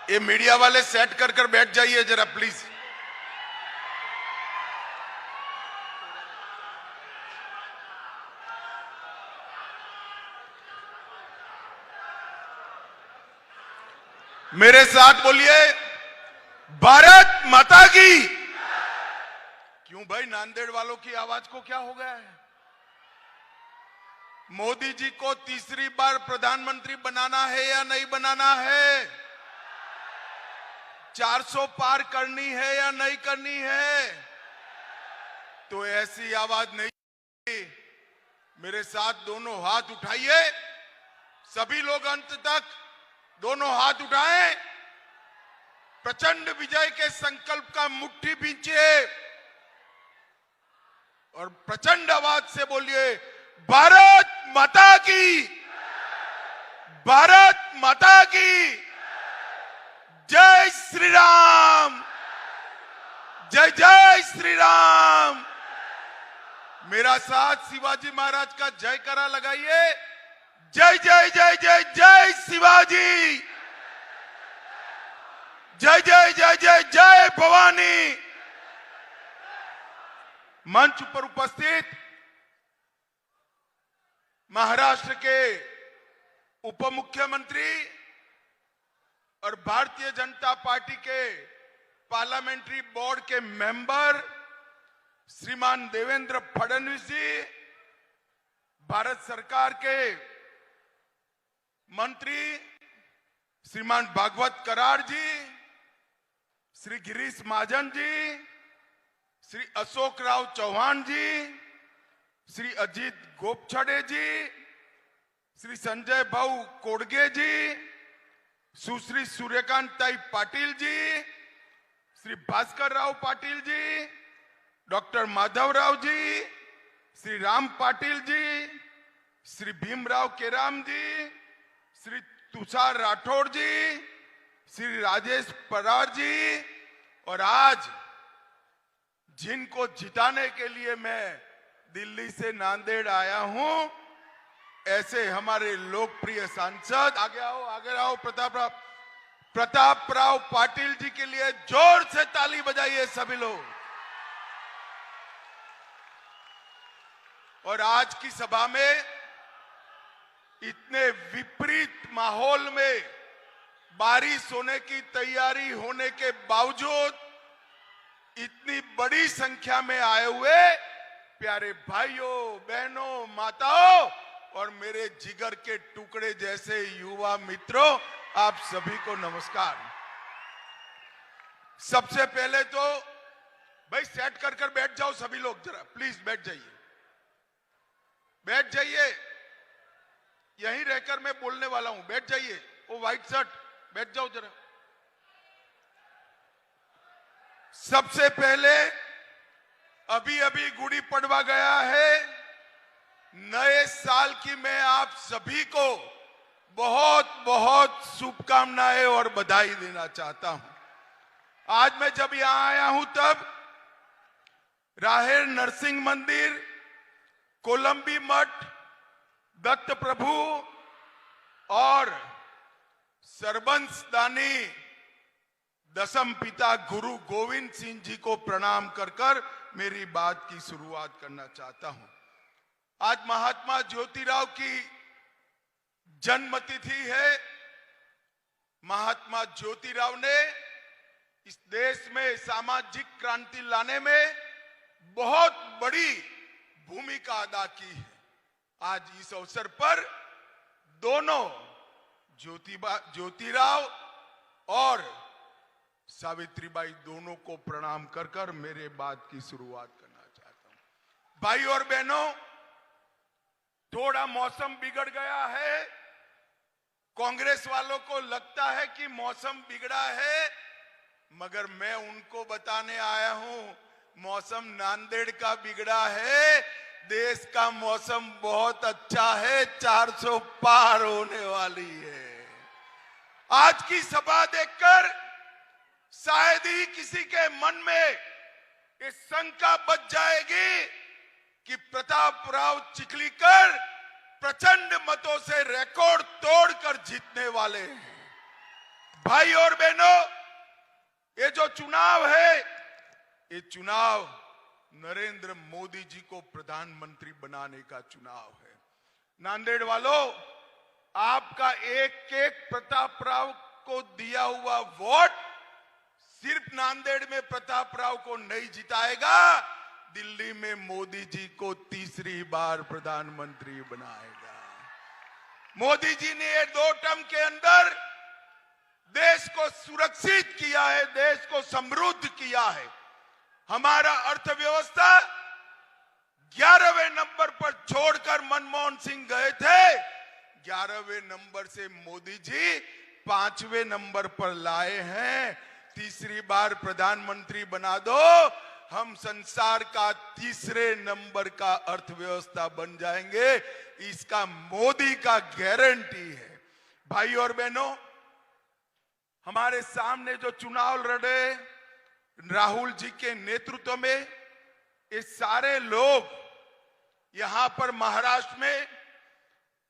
ये मीडिया वाले सेट कर बैठ जाइए जरा प्लीज। मेरे साथ बोलिए, भारत माता की। क्यों भाई, नांदेड़ वालों की आवाज को क्या हो गया है? मोदी जी को तीसरी बार प्रधानमंत्री बनाना है या नहीं बनाना है? 400 पार करनी है या नहीं करनी है? तो ऐसी आवाज नहीं। मेरे साथ दोनों हाथ उठाइए, सभी लोग अंत तक दोनों हाथ उठाएं। प्रचंड विजय के संकल्प का मुट्ठी भींचिए और प्रचंड आवाज से बोलिए, भारत माता की, भारत माता की। जय श्री राम, जय जय श्री राम। मेरा साथ शिवाजी महाराज का जयकारा लगाइए। जय जय जय जय जय शिवाजी, जय जय जय जय जय भवानी। मंच पर उपस्थित महाराष्ट्र के उप मुख्यमंत्री और भारतीय जनता पार्टी के पार्लियामेंट्री बोर्ड के मेंबर श्रीमान देवेंद्र फडणवीस जी, भारत सरकार के मंत्री श्रीमान भागवत कराड़ जी, श्री गिरीश महाजन जी, श्री अशोक राव चौहान जी, श्री अजीत गोपछड़े जी, श्री संजय भाऊ कोडगे जी, सुश्री सूर्यकांताई पाटिल जी, श्री भास्कर राव पाटिल जी, डॉक्टर माधवराव जी, श्री राम पाटिल जी, श्री भीमराव केराम जी, श्री तुषार राठौड़ जी, श्री राजेश परार जी, और आज जिनको जिताने के लिए मैं दिल्ली से नांदेड़ आया हूं, ऐसे हमारे लोकप्रिय सांसद, आगे आओ प्रताप राव पाटिल जी के लिए जोर से ताली बजाइए सभी लोग। और आज की सभा में इतने विपरीत माहौल में बारिश होने की तैयारी होने के बावजूद इतनी बड़ी संख्या में आए हुए प्यारे भाइयों, बहनों, माताओं और मेरे जिगर के टुकड़े जैसे युवा मित्रों, आप सभी को नमस्कार। सबसे पहले तो भाई सेट कर बैठ जाओ सभी लोग, जरा प्लीज बैठ जाइए, बैठ जाइए। यहीं रहकर मैं बोलने वाला हूं, बैठ जाइए। वो व्हाइट शर्ट, बैठ जाओ जरा। सबसे पहले अभी गुड़ी पड़वा गया है। नए साल की मैं आप सभी को बहुत बहुत शुभकामनाएं और बधाई देना चाहता हूं। आज मैं जब यहां आया हूं तब राहेर नरसिंह मंदिर, कोलंबी मठ, दत्त प्रभु और सरबंसदानी दसम पिता गुरु गोविंद सिंह जी को प्रणाम कर मेरी बात की शुरुआत करना चाहता हूं। आज महात्मा ज्योतिराव की जन्मतिथि है। महात्मा ज्योतिराव ने इस देश में सामाजिक क्रांति लाने में बहुत बड़ी भूमिका अदा की है। आज इस अवसर पर दोनों ज्योतिराव और सावित्रीबाई दोनों को प्रणाम कर मेरे बात की शुरुआत करना चाहता हूं। भाई और बहनों, थोड़ा मौसम बिगड़ गया है। कांग्रेस वालों को लगता है कि मौसम बिगड़ा है, मगर मैं उनको बताने आया हूं, मौसम नांदेड़ का बिगड़ा है। देश का मौसम बहुत अच्छा है, 400 पार होने वाली है। आज की सभा देखकर शायद ही किसी के मन में ये शंका बच जाएगी कि प्रताप राव चिखलीकर प्रचंड मतों से रिकॉर्ड तोड़कर जीतने वाले हैं। भाई और बहनों, ये जो चुनाव है, ये चुनाव नरेंद्र मोदी जी को प्रधानमंत्री बनाने का चुनाव है। नांदेड़ वालों, आपका एक एक प्रताप राव को दिया हुआ वोट सिर्फ नांदेड़ में प्रताप राव को नहीं जिताएगा, दिल्ली में मोदी जी को तीसरी बार प्रधानमंत्री बनाएगा। मोदी जी ने ये 2 टर्म के अंदर देश को सुरक्षित किया है, देश को समृद्ध किया है। हमारा अर्थव्यवस्था 11वें नंबर पर छोड़कर मनमोहन सिंह गए थे, 11वें नंबर से मोदी जी 5वें नंबर पर लाए हैं। तीसरी बार प्रधानमंत्री बना दो, हम संसार का तीसरे नंबर का अर्थव्यवस्था बन जाएंगे, इसका मोदी का गारंटी है। भाई और बहनों, हमारे सामने जो चुनाव लड़े राहुल जी के नेतृत्व में, ये सारे लोग यहां पर महाराष्ट्र में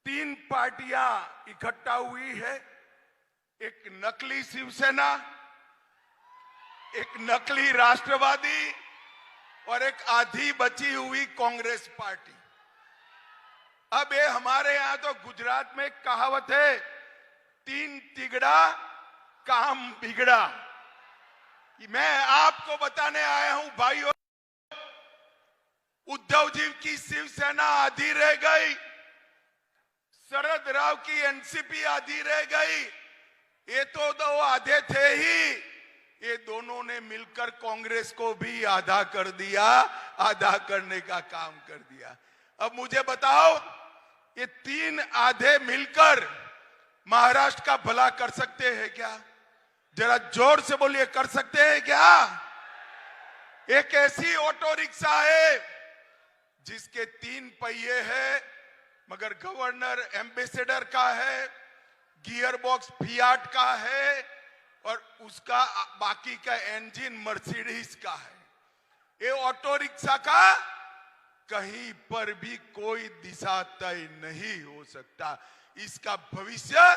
3 पार्टियां इकट्ठा हुई है। एक नकली शिवसेना, एक नकली राष्ट्रवादी और एक आधी बची हुई कांग्रेस पार्टी। अब ये हमारे यहां तो गुजरात में कहावत है, 3 तिगड़ा काम बिगड़ा। मैं आपको बताने आया हूं भाइयों, उद्धव जी की शिवसेना आधी रह गई, शरद राव की एनसीपी आधी रह गई। ये तो 2 आधे थे ही, ये दोनों ने मिलकर कांग्रेस को भी आधा कर दिया, आधा करने का काम कर दिया। अब मुझे बताओ, ये 3 आधे मिलकर महाराष्ट्र का भला कर सकते हैं क्या? जरा जोर से बोलिए, कर सकते हैं क्या? एक ऐसी ऑटो रिक्शा है जिसके 3 पहिए हैं, मगर गवर्नर एम्बेसडर का है, गियर बॉक्स फियाट का है और उसका बाकी का इंजन मर्सिडीज का है। ये ऑटो रिक्शा का कहीं पर भी कोई दिशा तय नहीं हो सकता। इसका भविष्य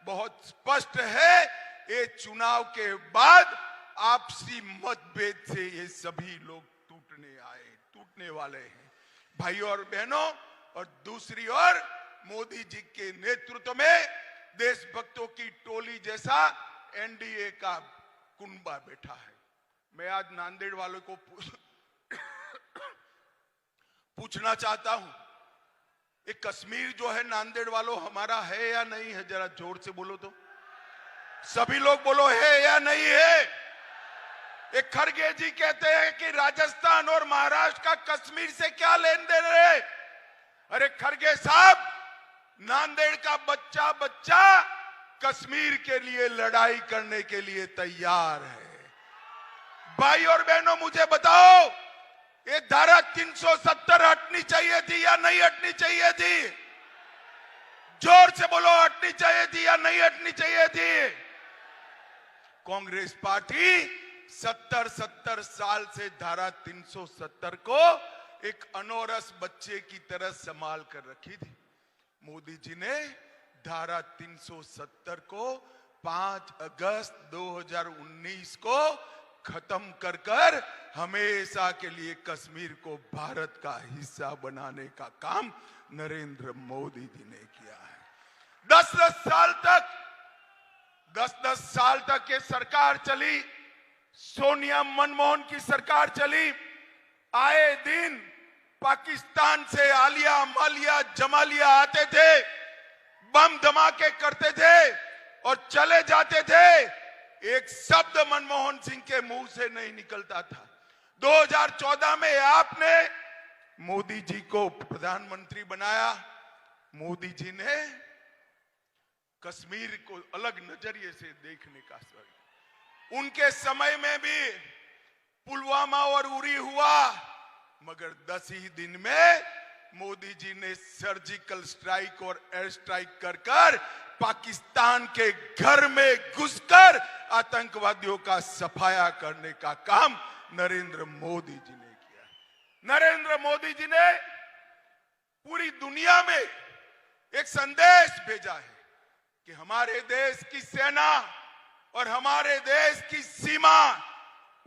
बहुत स्पष्ट है। ये चुनाव के बाद आपसी मतभेद से ये सभी लोग टूटने वाले हैं भाइयों और बहनों। और दूसरी ओर मोदी जी के नेतृत्व में देशभक्तों की टोली जैसा एनडीए का कुनबा बैठा है। मैं आज नांदेड़ वालों को पूछना चाहता हूं, ये कश्मीर जो है नांदेड़ वालों हमारा है या नहीं है? जरा जोर से बोलो तो, सभी लोग बोलो, है या नहीं है? एक खड़गे जी कहते हैं कि राजस्थान और महाराष्ट्र का कश्मीर से क्या लेन देन है? अरे खड़गे साहब, नांदेड़ का बच्चा बच्चा कश्मीर के लिए लड़ाई करने के लिए तैयार है। भाई और बहनों, मुझे बताओ, ये धारा 370 हटनी चाहिए थी या नहीं हटनी चाहिए थी? जोर से बोलो, हटनी चाहिए थी या नहीं हटनी चाहिए थी? कांग्रेस पार्टी 70 साल से धारा 370 को एक अनोरस बच्चे की तरह संभाल कर रखी थी। मोदी जी ने धारा 370 को 5 अगस्त 2019 को खत्म कर हमेशा के लिए कश्मीर को भारत का हिस्सा बनाने का काम नरेंद्र मोदी जी ने किया है। 10 साल तक ये सरकार चली, सोनिया मनमोहन की सरकार चली। आए दिन पाकिस्तान से आलिया मालिया जमालिया आते थे, बम धमाके करते थे और चले जाते थे। एक शब्द मनमोहन सिंह के मुंह से नहीं निकलता था। 2014 में आपने मोदी जी को प्रधानमंत्री बनाया। मोदी जी ने कश्मीर को अलग नजरिए से देखने का सर, उनके समय में भी पुलवामा और उरी हुआ, मगर 10 ही दिन में मोदी जी ने सर्जिकल स्ट्राइक और एयर स्ट्राइक कर पाकिस्तान के घर में घुसकर आतंकवादियों का सफाया करने का काम नरेंद्र मोदी जी ने किया। नरेंद्र मोदी जी ने पूरी दुनिया में एक संदेश भेजा है कि हमारे देश की सेना और हमारे देश की सीमा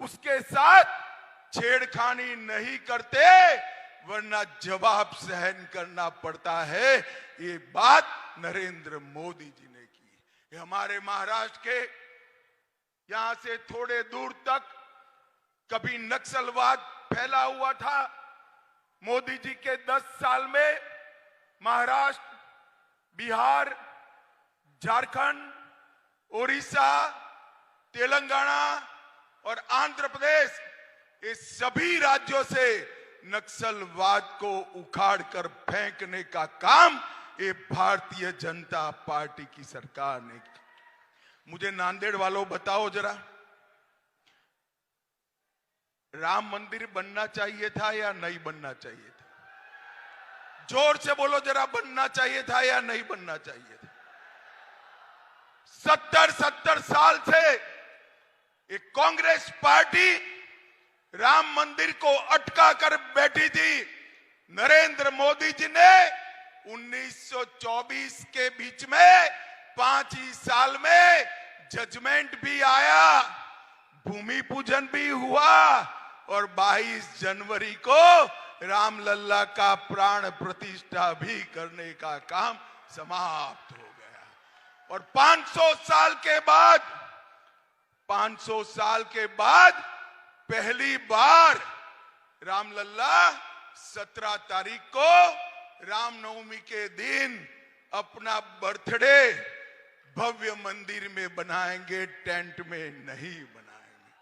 उसके साथ छेड़खानी नहीं करते, वरना जवाब सहन करना पड़ता है। ये बात नरेंद्र मोदी जी ने की। ये हमारे महाराष्ट्र के यहां से थोड़े दूर तक कभी नक्सलवाद फैला हुआ था। मोदी जी के 10 साल में महाराष्ट्र, बिहार, झारखंड, ओडिशा, तेलंगाना और आंध्र प्रदेश, ये सभी राज्यों से नक्सलवाद को उखाड़ कर फेंकने का काम ये भारतीय जनता पार्टी की सरकार ने किया। मुझे नांदेड़ वालों बताओ जरा, राम मंदिर बनना चाहिए था या नहीं बनना चाहिए था? जोर से बोलो जरा, बनना चाहिए था या नहीं बनना चाहिए था? 70 साल से एक कांग्रेस पार्टी राम मंदिर को अटका कर बैठी थी। नरेंद्र मोदी जी ने 1924 के बीच में 5 ही साल में जजमेंट भी आया, भूमि पूजन भी हुआ और 22 जनवरी को रामलला का प्राण प्रतिष्ठा भी करने का काम समाप्त हो गया। और 500 साल के बाद पहली बार रामलला 17 तारीख को रामनवमी के दिन अपना बर्थडे भव्य मंदिर में बनाएंगे, टेंट में नहीं बनाएंगे।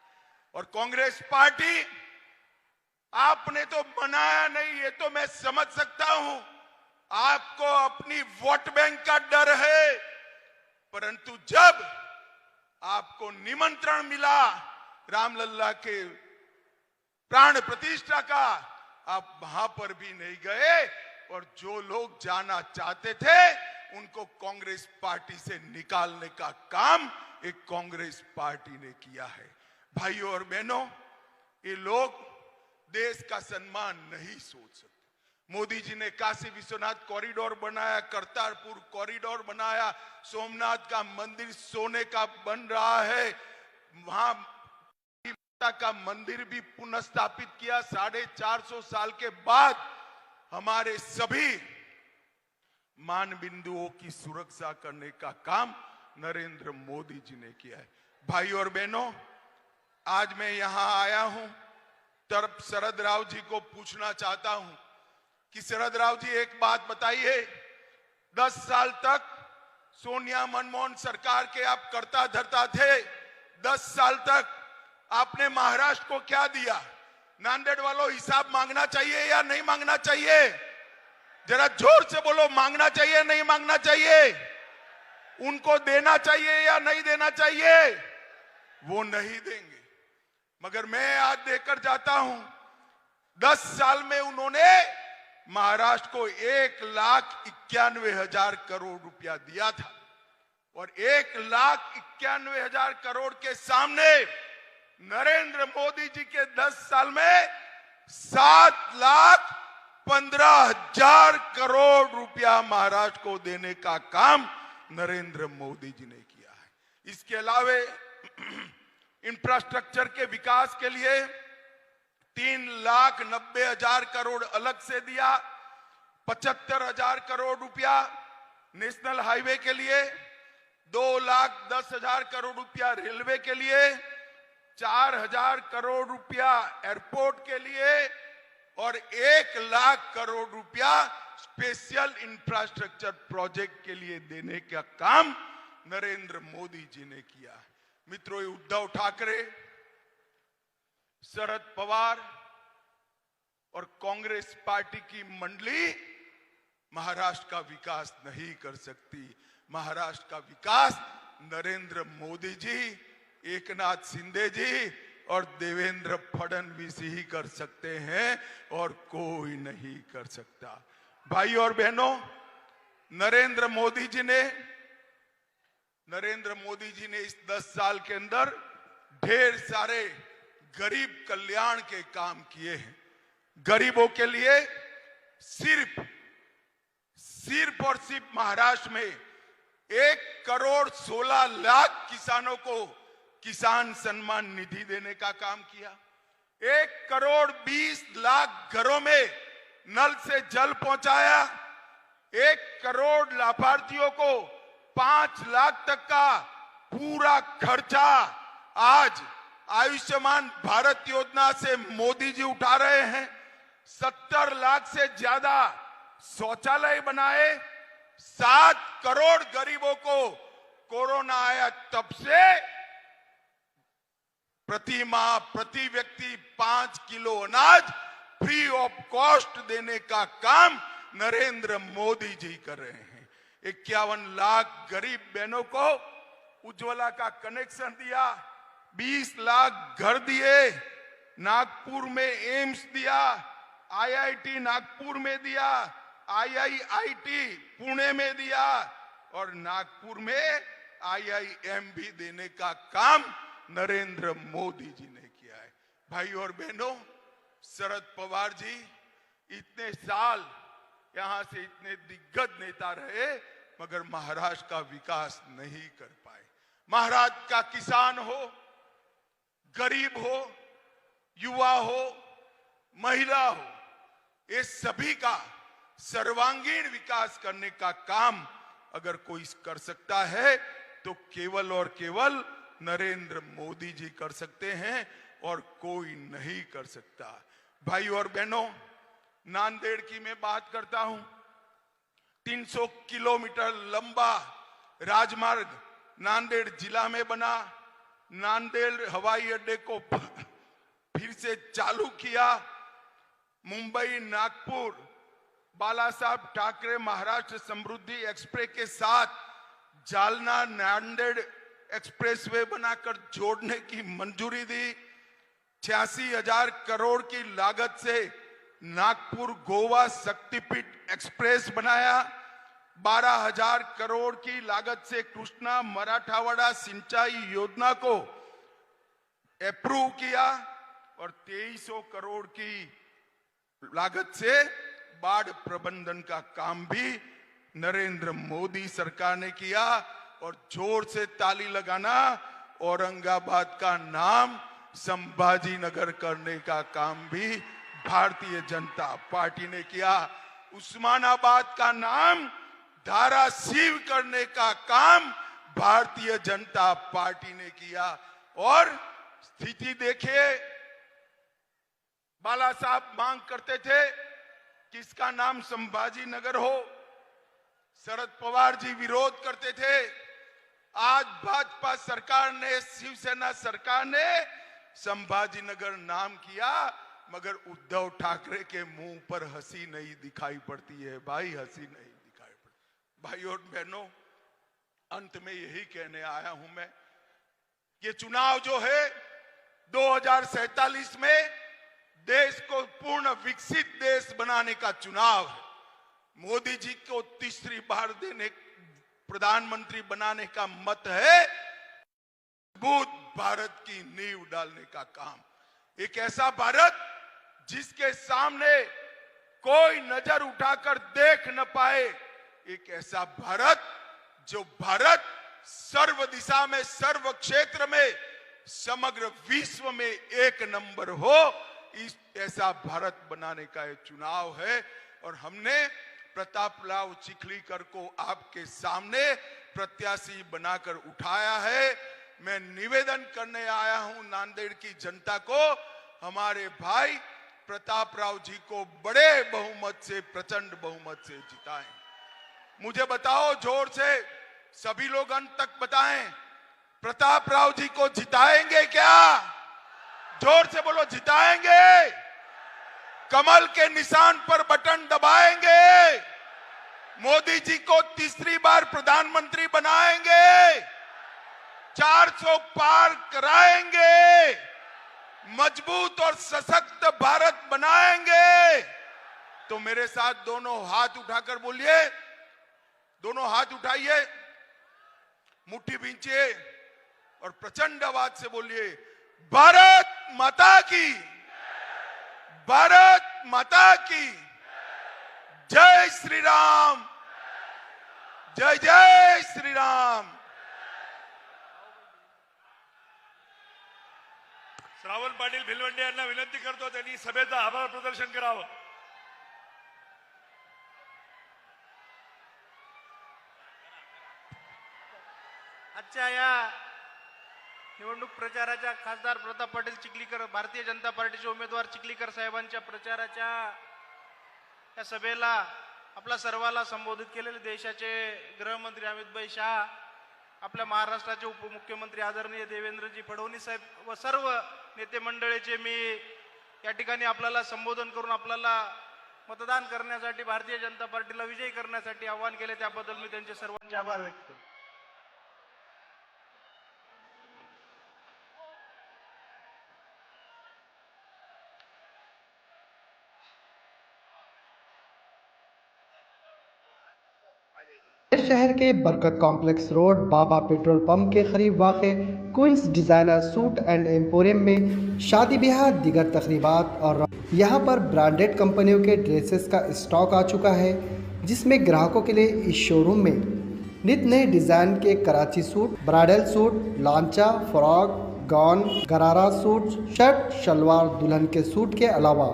और कांग्रेस पार्टी, आपने तो बनाया नहीं, ये तो मैं समझ सकता हूं, आपको अपनी वोट बैंक का डर है, परंतु जब आपको निमंत्रण मिला रामलला के प्राण प्रतिष्ठा का, आप वहां पर भी नहीं गए। और जो लोग जाना चाहते थे उनको कांग्रेस पार्टी से निकालने का काम एक कांग्रेस पार्टी ने किया है। भाइयों और बहनों, ये लोग देश का सम्मान नहीं सोच सकते। मोदी जी ने काशी विश्वनाथ कॉरिडोर बनाया, करतारपुर कॉरिडोर बनाया, सोमनाथ का मंदिर सोने का बन रहा है, वहां का मंदिर भी पुनः स्थापित किया। 450 साल के बाद हमारे सभी मान बिंदुओं की सुरक्षा करने का काम नरेंद्र मोदी जी ने किया है। भाइयों और बहनों, आज मैं यहां आया हूं तब शरद राव जी को पूछना चाहता हूं कि शरद राव जी, एक बात बताइए, 10 साल तक सोनिया मनमोहन सरकार के आप कर्ता धर्ता थे, 10 साल तक आपने महाराष्ट्र को क्या दिया? नांदेड़ वालों, हिसाब मांगना चाहिए या नहीं मांगना चाहिए? जरा जोर से बोलो, मांगना चाहिए नहीं मांगना चाहिए? उनको देना चाहिए या नहीं देना चाहिए? वो नहीं देंगे, मगर मैं आज देकर जाता हूं। 10 साल में उन्होंने महाराष्ट्र को 1,91,000 करोड़ रुपया दिया था और 1,91,000 करोड़ के सामने नरेंद्र मोदी जी के 10 साल में 7,15,000 करोड़ रुपया महाराष्ट्र को देने का काम नरेंद्र मोदी जी ने किया है। इसके अलावे इंफ्रास्ट्रक्चर के विकास के लिए 3,90,000 करोड़ अलग से दिया, 75,000 करोड़ रुपया नेशनल हाईवे के लिए, 2,10,000 करोड़ रुपया रेलवे के लिए, 4,000 करोड़ रुपया एयरपोर्ट के लिए और 1,00,000 करोड़ रुपया स्पेशल इंफ्रास्ट्रक्चर प्रोजेक्ट के लिए देने का काम नरेंद्र मोदी जी ने किया। मित्रों, उद्धव ठाकरे, शरद पवार और कांग्रेस पार्टी की मंडली महाराष्ट्र का विकास नहीं कर सकती। महाराष्ट्र का विकास नरेंद्र मोदी जी, एकनाथ शिंदे जी और देवेंद्र फडणवीस ही कर सकते हैं और कोई नहीं कर सकता। भाइयों और बहनों, नरेंद्र मोदी जी ने इस 10 साल के अंदर ढेर सारे गरीब कल्याण के काम किए हैं। गरीबों के लिए सिर्फ और सिर्फ महाराष्ट्र में 1,16,00,000 किसानों को किसान सम्मान निधि देने का काम किया। 1,20,00,000 घरों में नल से जल पहुंचाया। 1 करोड़ लाभार्थियों को 5 लाख तक का पूरा खर्चा आज आयुष्मान भारत योजना से मोदी जी उठा रहे हैं। 70 लाख से ज्यादा शौचालय बनाए। 7 करोड़ गरीबों को कोरोना आया तब से प्रति माह प्रति व्यक्ति 5 किलो अनाज फ्री ऑफ कॉस्ट देने का काम नरेंद्र मोदी जी कर रहे हैं। 51 लाख गरीब बहनों को उज्ज्वला का कनेक्शन दिया। 20 लाख घर दिए। नागपुर में एम्स दिया। आईआईटी नागपुर में दिया। आईआईआईटी पुणे में दिया और नागपुर में आईआईएम भी देने का काम नरेंद्र मोदी जी ने किया है। भाई और बहनों, शरद पवार जी इतने साल यहां से इतने दिग्गज नेता रहे मगर महाराष्ट्र का विकास नहीं कर पाए। महाराष्ट्र का किसान हो, गरीब हो, युवा हो, महिला हो, ये सभी का सर्वांगीण विकास करने का काम अगर कोई कर सकता है तो केवल और केवल नरेंद्र मोदी जी कर सकते हैं और कोई नहीं कर सकता। भाई और बहनों, नांदेड़ की मैं बात करता हूं। 300 किलोमीटर लंबा राजमार्ग नांदेड़ जिला में बना। नांदेड़ हवाई अड्डे को फिर से चालू किया। मुंबई नागपुर बाला साहब ठाकरे महाराष्ट्र समृद्धि एक्सप्रेस के साथ जालना नांदेड़ एक्सप्रेसवे बनाकर जोड़ने की मंजूरी दी। 86,000 करोड़ की लागत से नागपुर गोवा शक्तिपीठ एक्सप्रेस बनाया। 12,000 करोड़ की लागत से कृष्णा मराठवाड़ा सिंचाई योजना को अप्रूव किया और 2300 करोड़ की लागत से बाढ़ प्रबंधन का काम भी नरेंद्र मोदी सरकार ने किया। और जोर से ताली लगाना, औरंगाबाद का नाम संभाजी नगर करने का काम भी भारतीय जनता पार्टी ने किया। उस्मानाबाद का नाम धाराशिव करने का काम भारतीय जनता पार्टी ने किया। और स्थिति देखिए, बाला साहब मांग करते थे कि इसका नाम संभाजी नगर हो। शरद पवार जी विरोध करते थे। आज भाजपा सरकार ने, शिवसेना सरकार ने संभाजी नगर नाम किया मगर उद्धव ठाकरे के मुंह पर हंसी नहीं दिखाई पड़ती है। भाई, हंसी नहीं दिखाई पड़ती। भाई और बहनों, अंत में यही कहने आया हूं मैं, ये चुनाव जो है 2047 में देश को पूर्ण विकसित देश बनाने का चुनाव है। मोदी जी को तीसरी बार प्रधानमंत्री बनाने का मत है। मजबूत भारत की नींव डालने का काम। एक ऐसा भारत जिसके सामने कोई नजर उठाकर देख न पाए। एक ऐसा भारत जो भारत सर्व दिशा में, सर्व क्षेत्र में, समग्र विश्व में एक नंबर हो। इस ऐसा भारत बनाने का ये चुनाव है और हमने प्रतापराव चिखलीकर को आपके सामने प्रत्याशी बनाकर उठाया है। मैं निवेदन करने आया हूं नांदेड़ की जनता को, हमारे भाई प्रतापराव जी को बड़े बहुमत से, प्रचंड बहुमत से जिताएं। मुझे बताओ जोर से, सभी लोग अंत तक बताएं, प्रतापराव जी को जिताएंगे क्या? जोर से बोलो, जिताएंगे। कमल के निशान पर बटन दबाएंगे। मोदी जी को तीसरी बार प्रधानमंत्री बनाएंगे। 400 पार कराएंगे। मजबूत और सशक्त भारत बनाएंगे। तो मेरे साथ दोनों हाथ उठाकर बोलिए, दोनों हाथ उठाइए, मुट्ठी भींचिए और प्रचंड आवाज से बोलिए, भारत माता की, भारत माता की जय। श्री राम, जय जय श्रीराम. श्रावण पाटील भिलवंडे यांना विनंती करतो त्यांनी सभेचं आभार प्रदर्शन करावं. आजच्या या निवडणूक प्रचाराच्या खासदार प्रताप पाटील चिखलीकर, भारतीय जनता पार्टीचे उमेदवार चिखलीकर साहेबांच्या प्रचाराच्या या सभेला आपल्या सर्वाला संबोधित केलेले देशाचे गृहमंत्री अमित शहा, आपल्या महाराष्ट्राचे उपमुख्यमंत्री आदरणीय देवेंद्रजी फडणवीस साहेब व सर्व नेते मंडळीचे मी या ठिकाणी आपल्याला संबोधन करून आपल्याला मतदान करण्यासाठी, भारतीय जनता पार्टीला विजयी करण्यासाठी आवाहन केले, त्याबद्दल मी त्यांचे सर्वांचे आभार व्यक्त करतो. शहर के Barkat complex road Baba petrol pump के करीब वाक़ Queens designer suit and emporium में शादी ब्याह दिगर तकरीबात और यहाँ पर ब्रांडेड कंपनियों के ड्रेसेस का स्टॉक आ चुका है, जिसमें ग्राहकों के लिए इस शोरूम में नित नए डिज़ाइन के कराची सूट, ब्राइडल सूट, लांचा, फ्रॉक, गाउन, गरारा सूट, शर्ट, शलवार, दुल्हन के सूट के अलावा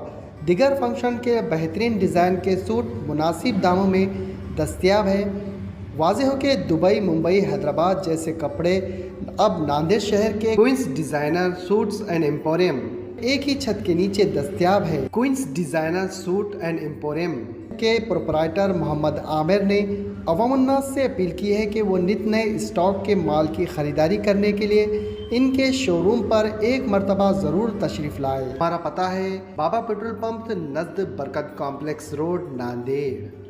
दिगर फंक्शन के बेहतरीन डिज़ाइन के सूट मुनासिब दामों में दस्तयाब है। वाज़ेह हो कि दुबई, मुंबई, हैदराबाद जैसे कपड़े अब नांदेड़ शहर के Queens designer suits and emporium एक ही छत के नीचे दस्तयाब है। Queens designer suit and emporium के प्रोपराइटर मोहम्मद आमिर ने अवामुन्नास से अपील की है कि वो नित नए स्टॉक के माल की ख़रीदारी करने के लिए इनके शोरूम पर एक मरतबा ज़रूर तशरीफ़ लाए। हमारा पता है बाबा पेट्रोल पंप नज़द बरकत कॉम्प्लेक्स रोड, नांदेड़।